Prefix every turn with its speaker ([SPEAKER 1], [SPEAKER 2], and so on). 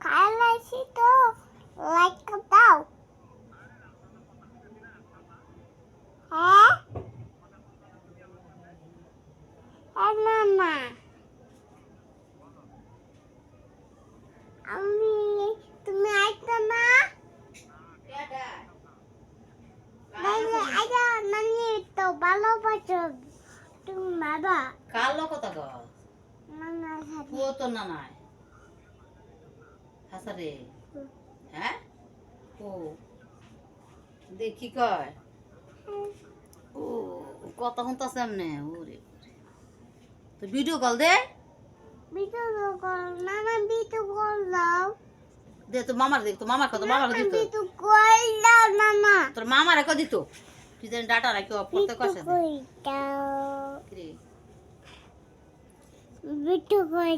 [SPEAKER 1] খাইলাইছি তো লাইক দাও। হ্যাঁ না না আমি তুমি আইতো না আইতো নানি তো ভালোবাসো তুমি বাবা
[SPEAKER 2] কালো কথা কও
[SPEAKER 1] নানা সাথে
[SPEAKER 2] ও তো না নাই হাসারে হ্যাঁ ও দেখি কয় ও কথা শুনতাছে এমনে ওরে তো ভিডিও কল দে
[SPEAKER 1] ভিডিও কল নানা ভিডিও কল দাও
[SPEAKER 2] দে তো মামার দেখ তো মামার কত মামার দিত
[SPEAKER 1] ভিডিও কল দাও নানা
[SPEAKER 2] তোর মামার কো দিত তুই যেন ডাটা রাখি অফ করতে কইছ
[SPEAKER 1] কল দাও
[SPEAKER 2] কি রে
[SPEAKER 1] ভিডিও কল